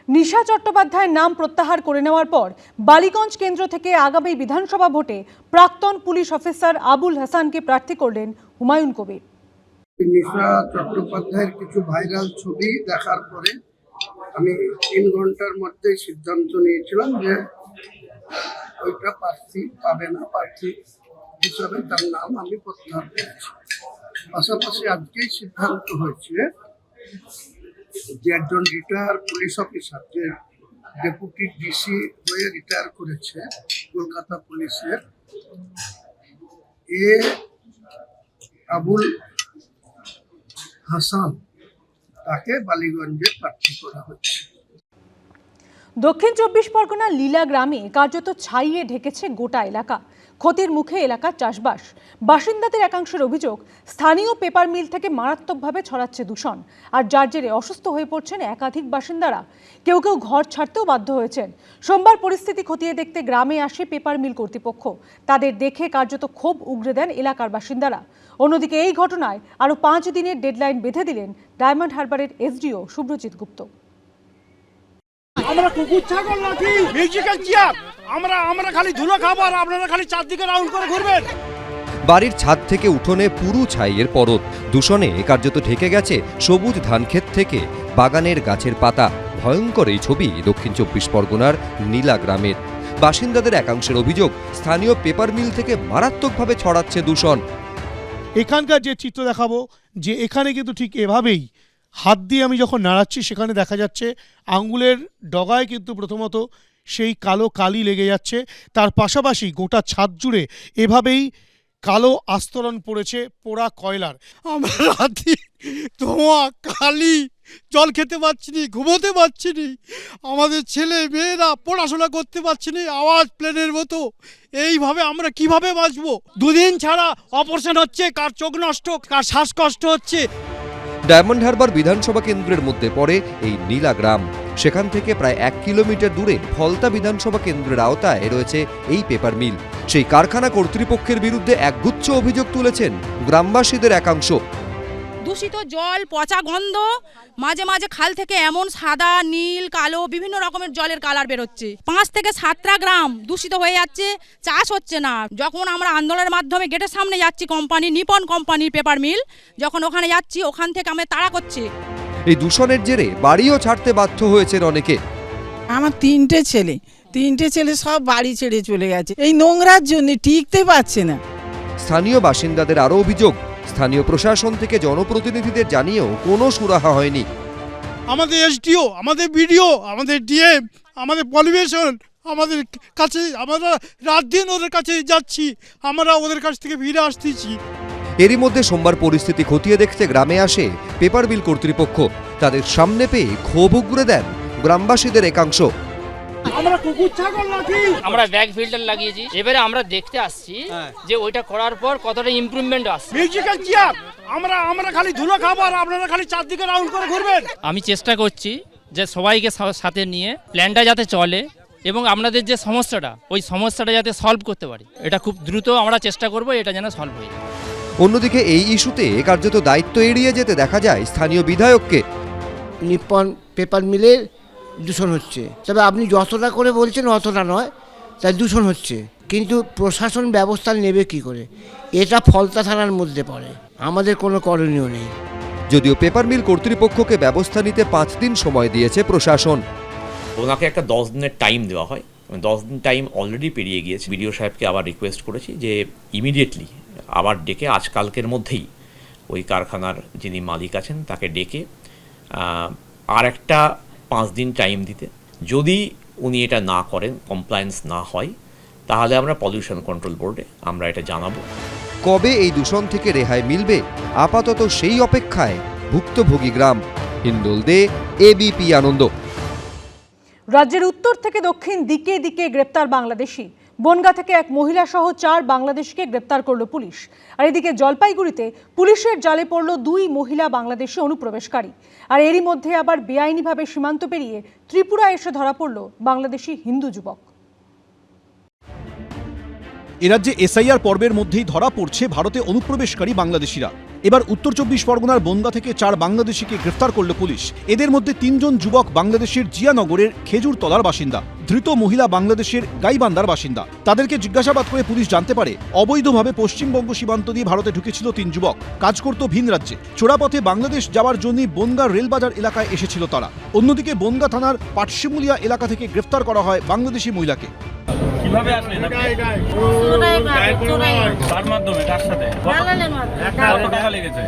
নিশা চট্টোপাধ্যায়ের নাম প্রত্যাহার করে নেওয়ার পর বালিগঞ্জ কেন্দ্র থেকে আগামী বিধানসভা ভোটে প্রাক্তন পুলিশ অফিসার আবুল হাসানকে প্রার্থী করলেন হুমায়ুন কবির। নিশা চট্টোপাধ্যায়ের কিছু ভাইরাল ছবি দেখার পরে আমি 3 ঘন্টার মধ্যে সিদ্ধান্ত নিয়েছিলাম যে ওইটা প্রার্থী পাবে না, প্রার্থী হিসাবে তার নাম আমি প্রত্যাহার করেছি। পাশাপাশি আজকেই সিদ্ধান্ত হয়েছে যে একজন রিটায়ার পুলিশ অফিসার, যে ডেপুটি ডিসি হয়ে রিটায়ার করেছে কলকাতা পুলিশের, আবুল হাসান, তাকে বালিগঞ্জে প্রার্থী করা হচ্ছে। দক্ষিণ 24 পরগনার লীলা গ্রামে কার্যত ছাইয়ে ঢেকেছে গোটা এলাকা। ক্ষতির মুখে এলাকার চাষবাস। বাসিন্দাদের একাংশের অভিযোগ, স্থানীয় পেপার মিল থেকে মারাত্মকভাবে ছড়াচ্ছে দূষণ, আর যার জেরে অসুস্থ হয়ে পড়ছেন একাধিক বাসিন্দারা। কেউ কেউ ঘর ছাড়তেও বাধ্য হয়েছেন। সোমবার পরিস্থিতি খতিয়ে দেখতে গ্রামে আসে পেপার মিল কর্তৃপক্ষ। তাদের দেখে কার্যত ক্ষোভ উগরে দেন এলাকার বাসিন্দারা। অন্যদিকে এই ঘটনায় আরও 5 দিনের ডেডলাইন বেঁধে দিলেন ডায়মন্ড হারবারের এসডিও শুভ্রজিৎ গুপ্ত। আমরা কুকুর ছাগল নাকি মিউজিক্যাল চেয়ার? আমরা খালি ধুলো খাবো আর আপনারা খালি চারদিকে রাউন্ড করে ঘুরবেন। বাড়ির ছাদ থেকে উঠোনে পুরু ছাইয়ের পরত। দূষণে কার্যত ঢেকে গেছে সবুজ ধানক্ষেত থেকে বাগানের গাছের পাতা। ভয়ঙ্কর এই ছবি দক্ষিণ 24 পরগনার নীলা গ্রামের। বাসিন্দাদের একাংশের অভিযোগ, স্থানীয় পেপার মিল থেকে মারাত্মকভাবে ছড়াচ্ছে দূষণ। এখানকার যে চিত্র দেখাবো, যে এখানে কিন্তু ঠিক এভাবেই হাত দিয়ে আমি যখন নাড়াচ্ছি সেখানে দেখা যাচ্ছে আঙ্গুলের ডগায় কিন্তু প্রথমত সেই কালো কালি লেগে যাচ্ছে। তার পাশাপাশি গোটা ছাদ জুড়ে এভাবেই কালো আস্তরণ পড়েছে পোড়া কয়লার। আমরা রাতে ধোঁয়া কালি, জল খেতে পারছি নি, ঘুমোতে পারছি নি, আমাদের ছেলে মেয়েরা পড়াশোনা করতে পারছি নি, আওয়াজ প্লেনের মতো। এইভাবে আমরা কিভাবে বাঁচবো? 2 দিন ছাড়া অপারেশন হচ্ছে, কার চোখ নষ্ট, কার শ্বাসকষ্ট হচ্ছে। ডায়মন্ড হারবার বিধানসভা কেন্দ্রের মধ্যে পড়ে এই নীলা গ্রাম। সেখান থেকে প্রায় 1 কিলোমিটার দূরে ফলতা বিধানসভা কেন্দ্রের আওতায় রয়েছে এই পেপার মিল। সেই কারখানা কর্তৃপক্ষের বিরুদ্ধে একগুচ্ছ অভিযোগ তুলেছেন গ্রামবাসীদের একাংশ। দূষিত জল, পচা গন্ধ, মাঝে মাঝে খাল থেকে এমন সাদা, নীল, কালো বিভিন্ন রকমের জলের কালার বেরোচ্ছে। 5 থেকে 7টা গ্রাম দূষিত হয়ে যাচ্ছে, চাষ হচ্ছে না। যখন আমরা আন্দোলনের মাধ্যমে গেটের সামনে যাচ্ছি, কোম্পানি নিপন কোম্পানির পেপার মিল, যখন ওখানে যাচ্ছি ওখান থেকে আমাদের তাড়া করছে। এই দূষণের জেরে বাড়িও ছাড়তে বাধ্য হয়েছেন অনেকে। আমার 3টে ছেলে সব বাড়ি ছেড়ে চলে গেছে এই নোংরার জন্য, টিকতে পারছে না। স্থানীয় বাসিন্দাদের আরও অভিযোগ, স্থানীয় প্রশাসন থেকে জনপ্রতিনিধিদের জানিয়েও কোনো সুরাহা হয়নি। আমাদের এসডিও, আমাদের বিডিও, আমাদের ডিএম, আমাদের পলিউশন, আমাদের কাছে আমরা রাত দিন ওদের কাছে যাচ্ছি, আমরা ওদের কাছ থেকে ফিরে আসতেছি। এরই মধ্যে সোমবার পরিস্থিতি খতিয়ে দেখতে গ্রামে আসে পেপার মিল কর্তৃপক্ষ। তাদের সামনে পেয়ে ক্ষোভ উগরে দেন গ্রামবাসীদের একাংশ। আমরা কুকুর ছাগল নাকি? আমরা ব্যাক ফিল্টার লাগিয়েছি, এবারে আমরা দেখতে আসছি যে ওইটা করার পর কতটা ইমপ্রুভমেন্ট আসছে। Musical chair? আমরা খালি ধুলো খাবো আর আপনারা খালি চারদিকে রাউন্ড করে ঘুরবেন। আমি চেষ্টা করছি যে সবাইকে সাথে নিয়ে প্ল্যানটা যাতে চলে এবং আপনাদের যে সমস্যাটা, ওই সমস্যাটা যাতে সলভ করতে পারি। এটা খুব দ্রুত আমরা চেষ্টা করব, এটা যেন সলভ হয়ে যায়। অন্যদিকে এই ইস্যুতে কার্যত দায়িত্ব এড়িয়ে যেতে দেখা যায় স্থানীয় বিধায়ককে। নিপন পেপার মিলের দূষণ হচ্ছে, তবে আপনি যতটা করে বলছেন অতটা নয়, তাই দূষণ হচ্ছে। কিন্তু প্রশাসন ব্যবস্থা নেবে কি করে? এটা ফলতা থানার মধ্যে পড়ে, আমাদের কোনো করণীয় নেই। যদিও পেপার মিল কর্তৃপক্ষকে ব্যবস্থা নিতে 5 দিন সময় দিয়েছে প্রশাসন। ওনাকে একটা 10 দিনের টাইম দেওয়া হয়, 10 দিন টাইম অলরেডি পেরিয়ে গিয়েছে। বিডিও সাহেবকে আবার রিকোয়েস্ট করেছি যে ইমিডিয়েটলি আবার ডেকে আজকালকের মধ্যেই ওই কারখানার যিনি মালিক আছেন তাকে ডেকে আর একটা 5 দিন টাইম দিতে। যদি উনি এটা না করেন, কমপ্লায়েন্স না হয়, তাহলে আমরা পলিউশন কন্ট্রোল বোর্ডে আমরা এটা জানাবো। কবে এই দূষণ থেকে রেহাই মিলবে, আপাতত সেই অপেক্ষায় ভুক্তভোগী গ্রাম। হিন্দোল দে, এবিপি আনন্দ। রাজ্যের উত্তর থেকে দক্ষিণ দিকে দিকে গ্রেপ্তার বাংলাদেশি। বনগাঁ থেকে এক মহিলা সহ 4 বাংলাদেশিকে গ্রেপ্তার করল পুলিশ। আর এদিকে জলপাইগুড়িতে পুলিশের জালে পড়ল 2 মহিলা বাংলাদেশি অনুপ্রবেশকারী। আর এরই মধ্যে আবার বেআইনিভাবে সীমান্ত পেরিয়ে ত্রিপুরা এসে ধরা পড়ল বাংলাদেশি হিন্দু যুবক। এ রাজ্যে এসআইআর পর্বের মধ্যেই ধরা পড়ছে ভারতে অনুপ্রবেশকারী বাংলাদেশিরা। এবার উত্তর 24 পরগনার বনগাঁ থেকে 4 বাংলাদেশিকে গ্রেফতার করল পুলিশ। এদের মধ্যে 3 জন যুবক বাংলাদেশের জিয়ানগরের খেজুরতলার বাসিন্দা, ধৃত মহিলা বাংলাদেশের গাইবান্ধার বাসিন্দা। তাদেরকে জিজ্ঞাসাবাদ করে পুলিশ জানতে পারে অবৈধভাবে পশ্চিমবঙ্গ সীমান্ত দিয়ে ভারতে ঢুকেছিল 3 যুবক, কাজ করত ভিন রাজ্যে। চোরাপথে বাংলাদেশ যাওয়ার জন্য বনগাঁ রেলবাজার এলাকায় এসেছিল তারা। অন্যদিকে বনগাঁ থানার পাটশিমুলিয়া এলাকা থেকে গ্রেফতার করা হয় বাংলাদেশি মহিলাকে। কিভাবে আসলেন আপনি? কার মাধ্যমে, কার সাথে? কত টাকা লেগেছে?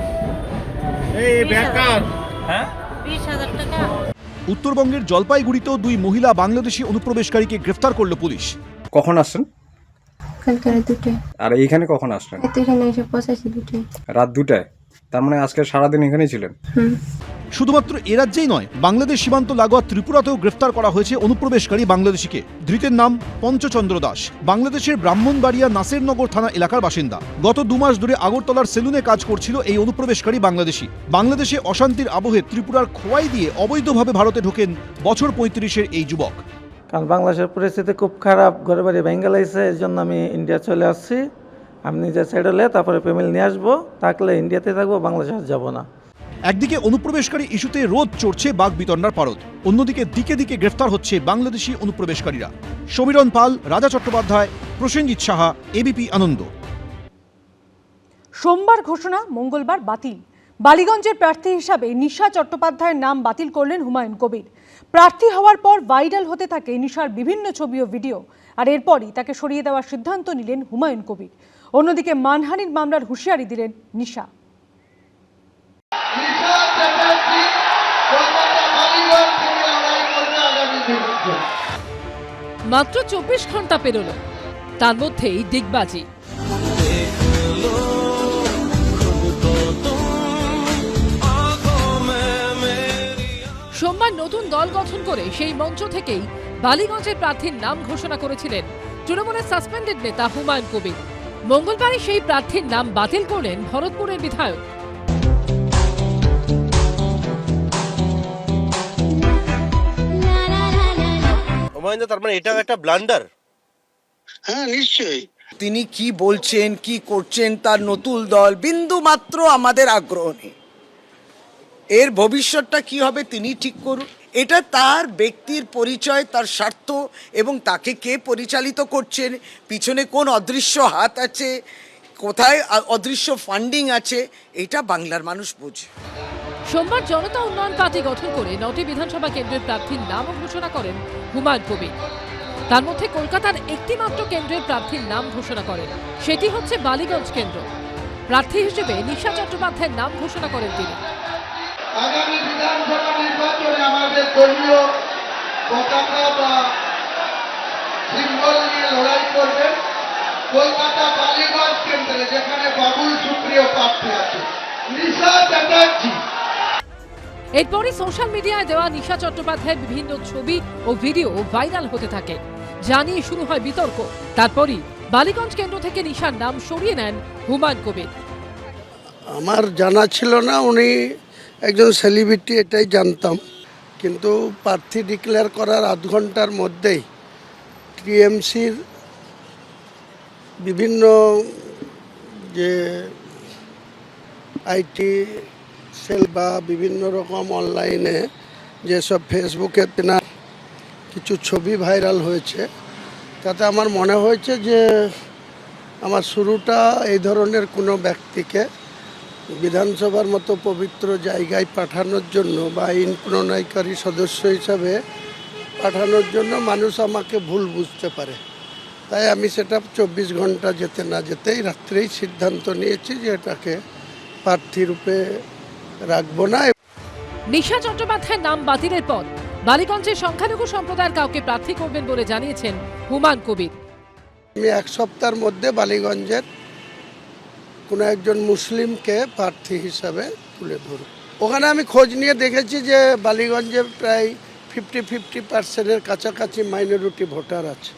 হ্যাঁ, 20,000 টাকা। উত্তরবঙ্গের জলপাইগুড়িতেও 2 মহিলা বাংলাদেশি অনুপ্রবেশকারীকে গ্রেফতার করল পুলিশ। কখন আসছেন? কালকে রাত 2টায়। আর এইখানে কখন আসলেন? এখানে এসে পৌঁছাইছি 2টায়। রাত 2টায়? তার মানে আজকে সারাদিন এখানেই ছিলেন? শুধুমাত্র এ রাজ্যেই নয়, বাংলাদেশ সীমান্ত লাগোয়া ত্রিপুরাতেও গ্রেফতার করা হয়েছে অনুপ্রবেশকারী বাংলাদেশিকে। ধৃতের নাম পঞ্চচন্দ্র দাস, বাংলাদেশের ব্রাহ্মণবাড়িয়া নাসেরনগর থানা এলাকার বাসিন্দা। গত 2 মাস ধরে আগরতলার সেলুনে কাজ করছিল এই অনুপ্রবেশকারী বাংলাদেশি। বাংলাদেশে অশান্তির আবহে ত্রিপুরার খোয়াই দিয়ে অবৈধভাবে ভারতে ঢোকেন বছর 35-এর এই যুবক। কারণ বাংলাদেশের পরিস্থিতি খুব খারাপ, ঘরে বাড়ি ভেঙে লাগছে, এর জন্য আমি ইন্ডিয়া চলে আসছি। আমি নিজে সেটেল হলে তারপরে ফ্যামিলি নিয়ে আসবো, থাকলে ইন্ডিয়াতে থাকবো, বাংলাদেশে যাব না। একদিকে অনুপ্রবেশকারী ইস্যুতে রোদ চড়ছে বাগবিতণ্ডার পারদ, অন্যদিকে দিকে দিকে গ্রেফতার হচ্ছে বাংলাদেশি অনুপ্রবেশকারীরা। সমীরণ পাল, রাজা চট্টোপাধ্যায়, প্রসেনজিৎ সাহা, এবিপি আনন্দ। সোমবার ঘোষণা, মঙ্গলবার বাতিল। বালিগঞ্জের প্রার্থী হিসাবে নিশা চট্টোপাধ্যায়ের নাম বাতিল করলেন হুমায়ুন কবির। প্রার্থী হওয়ার পর ভাইরাল হতে থাকে নিশার বিভিন্ন ছবি ও ভিডিও, আর এরপরই তাকে সরিয়ে দেওয়ার সিদ্ধান্ত নিলেন হুমায়ুন কবির। অন্যদিকে মানহানির মামলার হুঁশিয়ারি দিলেন নিশা। মাত্র 24 ঘন্টা পেরোলো, তার মধ্যেই ডিগবাজি। সোমবার নতুন দল গঠন করে সেই মঞ্চ থেকেই বালিগঞ্জের প্রার্থীর নাম ঘোষণা করেছিলেন তৃণমূলের সাসপেন্ডেড নেতা হুমায়ুন কবির। মঙ্গলবারই সেই প্রার্থীর নাম বাতিল করলেন ভরতপুরের বিধায়ক। তার মানে এটা একটা ব্লান্ডার। হ্যাঁ, নিশ্চয়ই। তিনি কি বলছেন, কি করছেন, তার নতুন দল বিন্দু মাত্র আমাদের আগ্রহ নেই। এর ভবিষ্যৎটা কি হবে তিনি ঠিক করুন। এটা তার ব্যক্তির পরিচয়, তার স্বার্থ এবং তাকে কে পরিচালিত করছেন, পিছনে কোন অদৃশ্য হাত আছে, কোথায় অদৃশ্য ফান্ডিং আছে, এটা বাংলার মানুষ বোঝে। সোমবার জনতা উন্নয়ন পার্টি গঠন করে 9টি বিধানসভা কেন্দ্রের প্রার্থীর নাম ঘোষণা করেন হুমায়ুন কবির। তার মধ্যে কলকাতার একটি মাত্র কেন্দ্রের প্রার্থীর নাম ঘোষণা করেন, সেটি হচ্ছে বালিগঞ্জ কেন্দ্র। প্রার্থী হিসেবে নিশা চট্টোপাধ্যায়ের নাম ঘোষণা করেন তিনি। আগামী বিধানসভা নির্বাচনে আমাদের দলীয় পতাকা বা সিম্বল নিয়ে লড়াই করবেন কলকাতা বালিগঞ্জ কেন্দ্রে, যেখানে বাবুল সুপ্রিয় প্রার্থী আছে, নিশা চ্যাটার্জি। এরপরই সোশ্যাল মিডিয়ায় দেওয়া নিশা চট্টোপাধ্যায়ের বিভিন্ন ছবি ও ভিডিও ভাইরাল হতে থাকে, জানিয়ে শুরু হয় বিতর্ক। তারপরই বালিগঞ্জ কেন্দ্র থেকে নিশার নাম সরিয়ে নেন হুমায়ুন কবির। আমার জানা ছিল না উনি একজন সেলিব্রিটি, এটাই জানতাম। কিন্তু প্রার্থী ডিক্লেয়ার করার আধ ঘন্টার মধ্যেই টিএমসির বিভিন্ন যে আইটি সেল বা বিভিন্ন রকম অনলাইনে যেসব ফেসবুকে তেনার কিছু ছবি ভাইরাল হয়েছে, তাতে আমার মনে হয়েছে যে আমার শুরুটা এই ধরনের কোনো ব্যক্তিকে বিধানসভার মতো পবিত্র জায়গায় পাঠানোর জন্য বা আইন প্রণয়নকারী সদস্য হিসাবে পাঠানোর জন্য মানুষ আমাকে ভুল বুঝতে পারে। তাই আমি সেটা 24 ঘন্টা যেতে না যেতেই রাত্রেই সিদ্ধান্ত নিয়েছি যে এটাকে প্রার্থী রূপে রাখবো না। নিশা চট্টোপাধ্যায়ের নাম বাতিলের পর বালিগঞ্জের সংখ্যালঘু সম্প্রদায়ের কাউকে প্রার্থী করবেন বলে জানিয়েছেন হুমায়ুন কবির। আমি 1 সপ্তাহের মধ্যে বালিগঞ্জের কোনো একজন মুসলিমকে প্রার্থী হিসাবে তুলে ধরব। ওখানে আমি খোঁজ নিয়ে দেখেছি যে বালিগঞ্জে প্রায় 50-50% কাছাকাছি মাইনরিটি ভোটার আছে।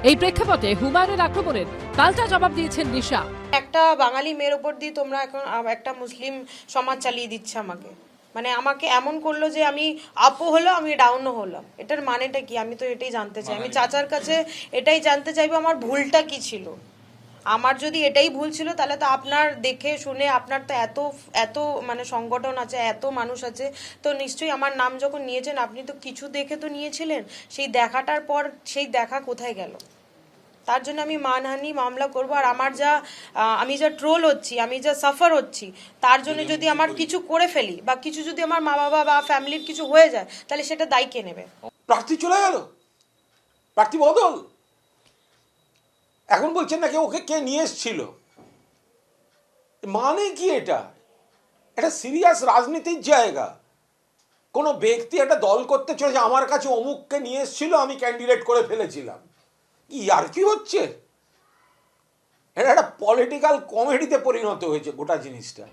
এই প্রেক্ষাপটে হুমায়ুনের আক্রমণের পাল্টা জবাব দিয়েছেন নিশা। একটা বাঙালি মেয়ের ওপর দিয়ে তোমরা এখন একটা মুসলিম সমাজ চালিয়ে দিচ্ছে আমাকে, মানে আমাকে এমন করলো যে আমি আপও হলো আমি ডাউনও হলাম। এটার মানেটা কি আমি তো এটাই জানতে চাই। আমি চাচার কাছে এটাই জানতে চাইবো আমার ভুলটা কি ছিল। আমার যদি এটাই ভুল ছিল তাহলে তো আপনার দেখে শুনে আপনার তো এত মানে সংগঠন আছে, এত মানুষ আছে, তো নিশ্চয়ই আমার নাম যখন নিয়েছেন আপনি তো কিছু দেখে তো নিয়েছিলেন। সেই দেখাটার পর সেই দেখা কোথায় গেল? তার জন্য আমি মানহানি মামলা করব। আর আমি যা ট্রোল হচ্ছি, আমি যা সাফার হচ্ছি, তার জন্য যদি আমার কিছু করে ফেলি বা কিছু যদি আমার মা বাবা বা ফ্যামিলির কিছু হয়ে যায়, তাহলে সেটা দায়ী কে নেবে? প্রার্থী চলে গেল, প্রার্থী বদল, এখন বলছেন নাকি ওকে কে নিয়ে এসেছিল। মানে কি এটা? এটা সিরিয়াস রাজনীতির জায়গা। কোনো ব্যক্তি একটা দল করতে চলেছে, আমার কাছে অমুককে নিয়ে এসেছিল, আমি ক্যান্ডিডেট করে ফেলেছিলাম, কি আর কি হচ্ছে? এটা একটা পলিটিক্যাল কমেডিতে পরিণত হয়েছে গোটা জিনিসটা।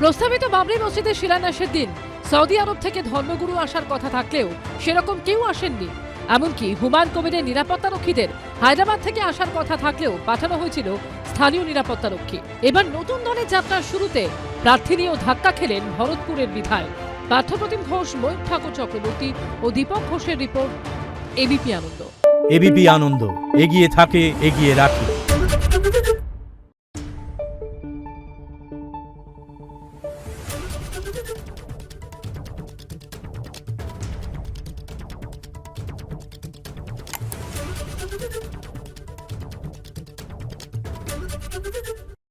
প্রস্তাবিত বাবরি মসজিদের শিলান্যাসের দিন সৌদি আরব থেকে ধর্মগুরু আসার কথা থাকলেও সেরকম কেউ আসেননি। এমনকি হুমায়ুন কবিরের নিরাপত্তারক্ষীদের হায়দ্রাবাদ থেকে আসার কথা থাকলেও পাঠানো হয়েছিল স্থানীয় নিরাপত্তারক্ষী। এবার নতুন দলের যাত্রার শুরুতে প্রার্থী নিয়েও ধাক্কা খেলেন ভরতপুরের বিধায়ক। পার্থপ্রতিম ঘোষ, ময়ূর ঠাকুর চক্রবর্তী ও দীপক ঘোষের রিপোর্ট, এবিপি আনন্দ। এবিপি আনন্দ, এগিয়ে থাকে, এগিয়ে রাখে। Thank you.